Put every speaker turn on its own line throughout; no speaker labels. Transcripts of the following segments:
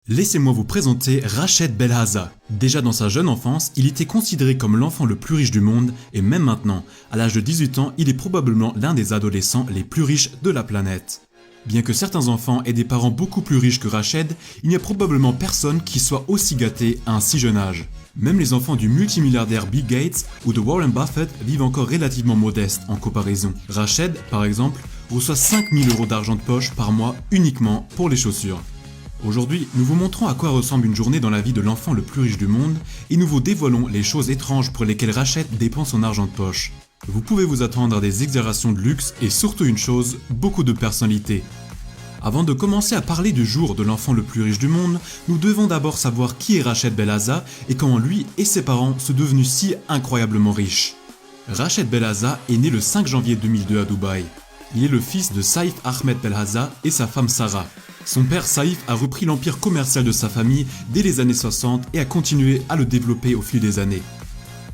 Laissez-moi vous présenter Rached Belhaza. Déjà dans sa jeune enfance, il était considéré comme l'enfant le plus riche du monde et même maintenant, à l'âge de 18 ans, il est probablement l'un des adolescents les plus riches de la planète. Bien que certains enfants aient des parents beaucoup plus riches que Rached, il n'y a probablement personne qui soit aussi gâté à un si jeune âge. Même les enfants du multimilliardaire Bill Gates ou de Warren Buffett vivent encore relativement modestes en comparaison. Rached, par exemple, reçoit 5000 € d'argent de poche par mois uniquement pour les chaussures. Aujourd'hui, nous vous montrons à quoi ressemble une journée dans la vie de l'enfant le plus riche du monde et nous vous dévoilons les choses étranges pour lesquelles Rached dépense son argent de poche. Vous pouvez vous attendre à des exagérations de luxe et surtout une chose, beaucoup de personnalité. Avant de commencer à parler du jour de l'enfant le plus riche du monde, nous devons d'abord savoir qui est Rached Belhaza et comment lui et ses parents sont devenus si incroyablement riches. Rached Belhaza est né le 5 janvier 2002 à Dubaï. Il est le fils de Saïf Ahmed Belhaza et sa femme Sarah. Son père Saïf a repris l'empire commercial de sa famille dès les années 60 et a continué à le développer au fil des années.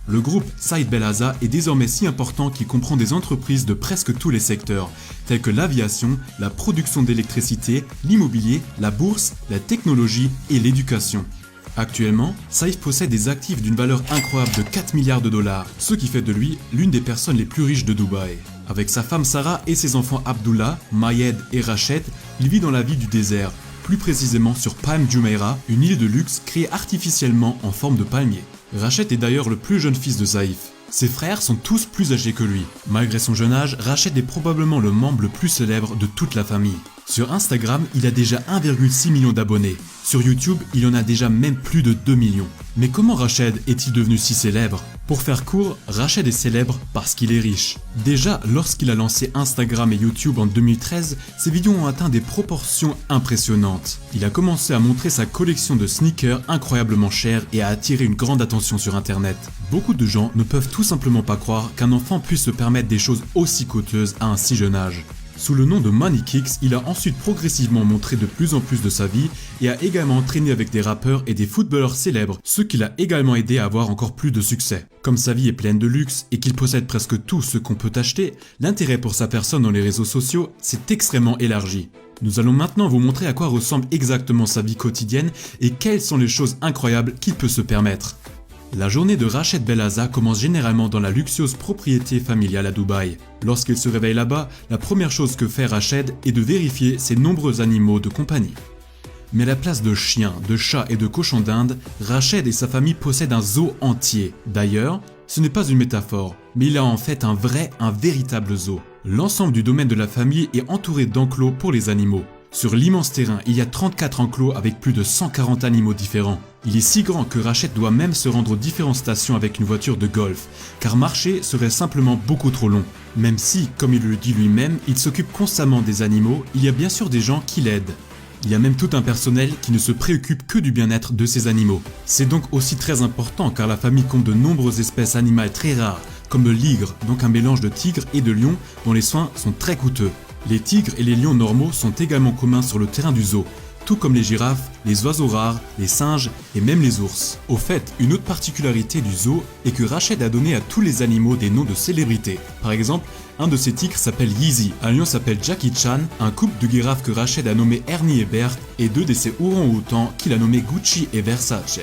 Le groupe Saïf Belhaza est désormais si important qu'il comprend des entreprises de presque tous les secteurs, tels que l'aviation, la production d'électricité, l'immobilier, la bourse, la technologie et l'éducation. Actuellement, Saïf possède des actifs d'une valeur incroyable de 4 milliards de dollars, ce qui fait de lui l'une des personnes les plus riches de Dubaï. Avec sa femme Sarah et ses enfants Abdullah, Mayed et Rached, il vit dans la ville du désert, plus précisément sur Palm Jumeirah, une île de luxe créée artificiellement en forme de palmier. Rached est d'ailleurs le plus jeune fils de Saïf. Ses frères sont tous plus âgés que lui. Malgré son jeune âge, Rached est probablement le membre le plus célèbre de toute la famille. Sur Instagram, il a déjà 1,6 million d'abonnés. Sur YouTube, il en a déjà même plus de 2 millions. Mais comment Rached est-il devenu si célèbre ? Pour faire court, Rached est célèbre parce qu'il est riche. Déjà, lorsqu'il a lancé Instagram et YouTube en 2013, ses vidéos ont atteint des proportions impressionnantes. Il a commencé à montrer sa collection de sneakers incroyablement chers et a attiré une grande attention sur internet. Beaucoup de gens ne peuvent tout simplement pas croire qu'un enfant puisse se permettre des choses aussi coûteuses à un si jeune âge. Sous le nom de Money Kicks, il a ensuite progressivement montré de plus en plus de sa vie et a également traîné avec des rappeurs et des footballeurs célèbres, ce qui l'a également aidé à avoir encore plus de succès. Comme sa vie est pleine de luxe et qu'il possède presque tout ce qu'on peut acheter, l'intérêt pour sa personne dans les réseaux sociaux s'est extrêmement élargi. Nous allons maintenant vous montrer à quoi ressemble exactement sa vie quotidienne et quelles sont les choses incroyables qu'il peut se permettre. La journée de Rached Belhaza commence généralement dans la luxueuse propriété familiale à Dubaï. Lorsqu'il se réveille là-bas, la première chose que fait Rached est de vérifier ses nombreux animaux de compagnie. Mais à la place de chiens, de chats et de cochons d'Inde, Rached et sa famille possèdent un zoo entier. D'ailleurs, ce n'est pas une métaphore, mais il a en fait un véritable zoo. L'ensemble du domaine de la famille est entouré d'enclos pour les animaux. Sur l'immense terrain, il y a 34 enclos avec plus de 140 animaux différents. Il est si grand que Rached doit même se rendre aux différentes stations avec une voiture de golf, car marcher serait simplement beaucoup trop long. Même si, comme il le dit lui-même, il s'occupe constamment des animaux, il y a bien sûr des gens qui l'aident. Il y a même tout un personnel qui ne se préoccupe que du bien-être de ces animaux. C'est donc aussi très important car la famille compte de nombreuses espèces animales très rares, comme le ligre, donc un mélange de tigre et de lion dont les soins sont très coûteux. Les tigres et les lions normaux sont également communs sur le terrain du zoo, tout comme les girafes, les oiseaux rares, les singes et même les ours. Au fait, une autre particularité du zoo est que Rached a donné à tous les animaux des noms de célébrités. Par exemple, un de ses tigres s'appelle Yeezy, un lion s'appelle Jackie Chan, un couple de girafes que Rached a nommé Ernie et Bert et deux de ses orang-outans qu'il a nommés Gucci et Versace.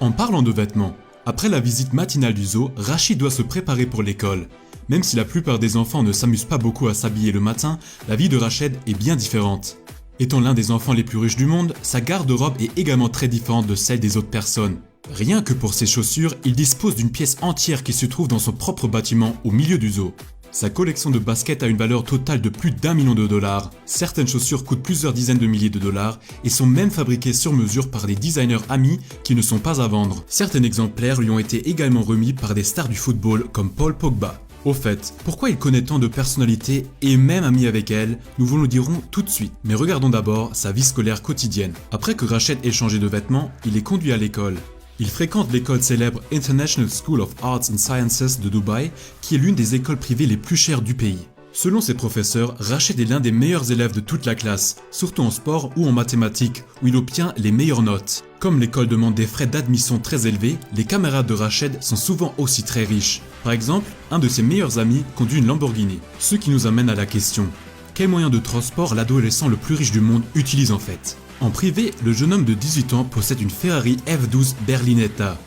En parlant de vêtements, après la visite matinale du zoo, Rached doit se préparer pour l'école. Même si la plupart des enfants ne s'amusent pas beaucoup à s'habiller le matin, la vie de Rached est bien différente. Étant l'un des enfants les plus riches du monde, sa garde-robe est également très différente de celle des autres personnes. Rien que pour ses chaussures, il dispose d'une pièce entière qui se trouve dans son propre bâtiment au milieu du zoo. Sa collection de baskets a une valeur totale de plus d'1 million de dollars. Certaines chaussures coûtent plusieurs dizaines de milliers de dollars et sont même fabriquées sur mesure par des designers amis qui ne sont pas à vendre. Certains exemplaires lui ont été également remis par des stars du football comme Paul Pogba. Au fait, pourquoi il connaît tant de personnalités et est même ami avec elles, nous vous le dirons tout de suite. Mais regardons d'abord sa vie scolaire quotidienne. Après que Rached ait changé de vêtements, il est conduit à l'école. Il fréquente l'école célèbre International School of Arts and Sciences de Dubaï, qui est l'une des écoles privées les plus chères du pays. Selon ses professeurs, Rached est l'un des meilleurs élèves de toute la classe, surtout en sport ou en mathématiques, où il obtient les meilleures notes. Comme l'école demande des frais d'admission très élevés, les camarades de Rached sont souvent aussi très riches. Par exemple, un de ses meilleurs amis conduit une Lamborghini. Ce qui nous amène à la question, quel moyen de transport l'adolescent le plus riche du monde utilise en fait ? En privé, le jeune homme de 18 ans possède une Ferrari F12 Berlinetta.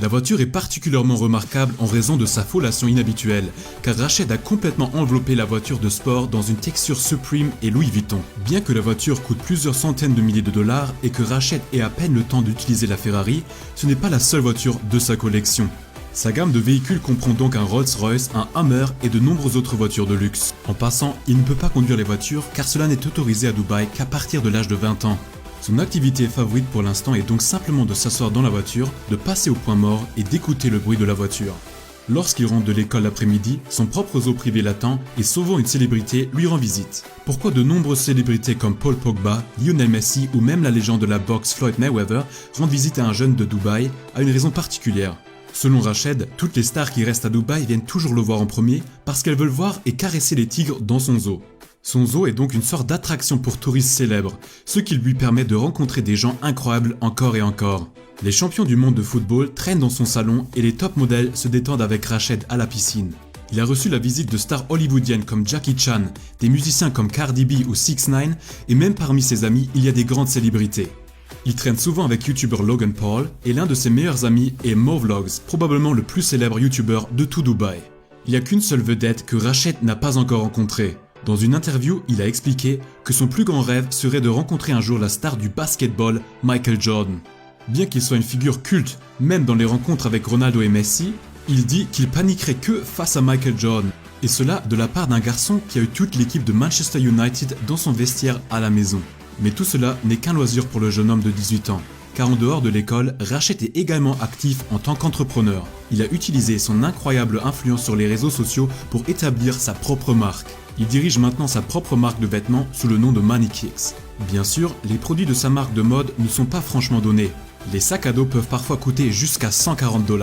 La voiture est particulièrement remarquable en raison de sa foliation inhabituelle, car Rached a complètement enveloppé la voiture de sport dans une texture Supreme et Louis Vuitton. Bien que la voiture coûte plusieurs centaines de milliers de dollars et que Rached ait à peine le temps d'utiliser la Ferrari, ce n'est pas la seule voiture de sa collection. Sa gamme de véhicules comprend donc un Rolls-Royce, un Hummer et de nombreuses autres voitures de luxe. En passant, il ne peut pas conduire les voitures car cela n'est autorisé à Dubaï qu'à partir de l'âge de 20 ans. Son activité favorite pour l'instant est donc simplement de s'asseoir dans la voiture, de passer au point mort et d'écouter le bruit de la voiture. Lorsqu'il rentre de l'école l'après-midi, son propre zoo privé l'attend et souvent une célébrité lui rend visite. Pourquoi de nombreuses célébrités comme Paul Pogba, Lionel Messi ou même la légende de la boxe Floyd Mayweather rendent visite à un jeune de Dubaï a une raison particulière. Selon Rached, toutes les stars qui restent à Dubaï viennent toujours le voir en premier parce qu'elles veulent voir et caresser les tigres dans son zoo. Son zoo est donc une sorte d'attraction pour touristes célèbres, ce qui lui permet de rencontrer des gens incroyables encore et encore. Les champions du monde de football traînent dans son salon et les top modèles se détendent avec Rached à la piscine. Il a reçu la visite de stars hollywoodiennes comme Jackie Chan, des musiciens comme Cardi B ou 6ix9ine et même parmi ses amis il y a des grandes célébrités. Il traîne souvent avec youtubeur Logan Paul et l'un de ses meilleurs amis est Movlogs, probablement le plus célèbre youtubeur de tout Dubaï. Il n'y a qu'une seule vedette que Rached n'a pas encore rencontrée. Dans une interview, il a expliqué que son plus grand rêve serait de rencontrer un jour la star du basketball, Michael Jordan. Bien qu'il soit une figure culte, même dans les rencontres avec Ronaldo et Messi, il dit qu'il paniquerait que face à Michael Jordan. Et cela de la part d'un garçon qui a eu toute l'équipe de Manchester United dans son vestiaire à la maison. Mais tout cela n'est qu'un loisir pour le jeune homme de 18 ans. Car en dehors de l'école, Rached est également actif en tant qu'entrepreneur. Il a utilisé son incroyable influence sur les réseaux sociaux pour établir sa propre marque. Il dirige maintenant sa propre marque de vêtements sous le nom de Money-Kicks. Bien sûr, les produits de sa marque de mode ne sont pas franchement donnés. Les sacs à dos peuvent parfois coûter jusqu'à 140 $.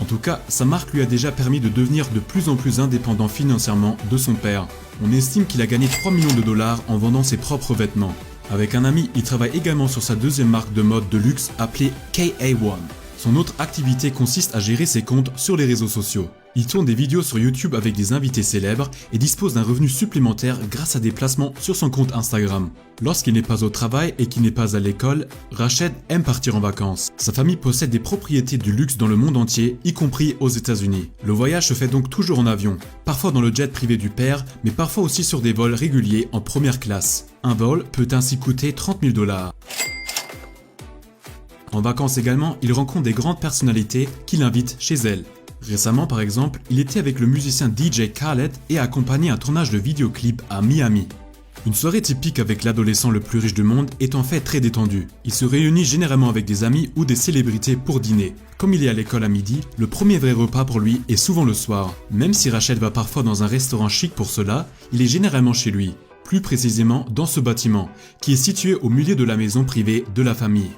En tout cas, sa marque lui a déjà permis de devenir de plus en plus indépendant financièrement de son père. On estime qu'il a gagné 3 millions de dollars en vendant ses propres vêtements. Avec un ami, il travaille également sur sa deuxième marque de mode de luxe appelée KA1. Son autre activité consiste à gérer ses comptes sur les réseaux sociaux. Il tourne des vidéos sur YouTube avec des invités célèbres et dispose d'un revenu supplémentaire grâce à des placements sur son compte Instagram. Lorsqu'il n'est pas au travail et qu'il n'est pas à l'école, Rached aime partir en vacances. Sa famille possède des propriétés du luxe dans le monde entier, y compris aux États-Unis. Le voyage se fait donc toujours en avion, parfois dans le jet privé du père, mais parfois aussi sur des vols réguliers en première classe. Un vol peut ainsi coûter 30 000 $. En vacances également, il rencontre des grandes personnalités qui l'invitent chez elles. Récemment par exemple, il était avec le musicien DJ Khaled et a accompagné un tournage de vidéoclip à Miami. Une soirée typique avec l'adolescent le plus riche du monde est en fait très détendue. Il se réunit généralement avec des amis ou des célébrités pour dîner. Comme il est à l'école à midi, le premier vrai repas pour lui est souvent le soir. Même si Rached va parfois dans un restaurant chic pour cela, il est généralement chez lui. Plus précisément dans ce bâtiment, qui est situé au milieu de la maison privée de la famille.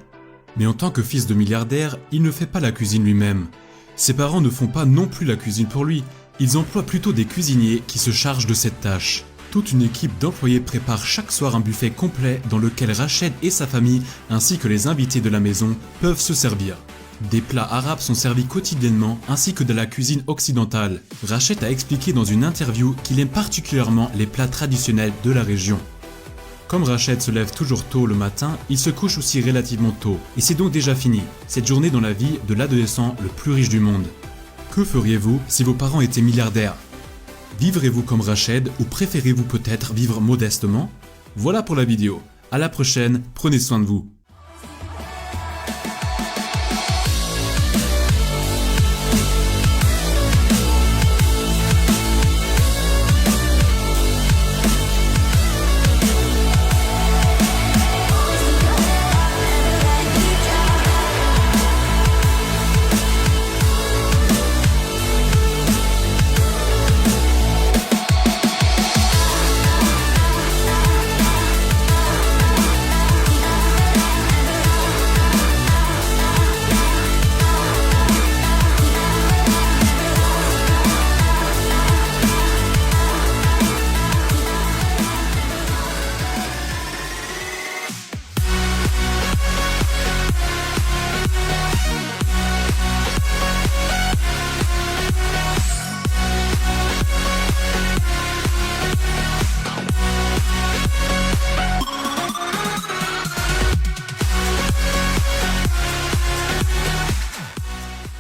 Mais en tant que fils de milliardaire, il ne fait pas la cuisine lui-même. Ses parents ne font pas non plus la cuisine pour lui, ils emploient plutôt des cuisiniers qui se chargent de cette tâche. Toute une équipe d'employés prépare chaque soir un buffet complet dans lequel Rached et sa famille, ainsi que les invités de la maison, peuvent se servir. Des plats arabes sont servis quotidiennement ainsi que de la cuisine occidentale. Rached a expliqué dans une interview qu'il aime particulièrement les plats traditionnels de la région. Comme Rached se lève toujours tôt le matin, il se couche aussi relativement tôt. Et c'est donc déjà fini, cette journée dans la vie de l'adolescent le plus riche du monde. Que feriez-vous si vos parents étaient milliardaires? Vivrez-vous comme Rached ou préférez-vous peut-être vivre modestement? Voilà pour la vidéo. À la prochaine, prenez soin de vous.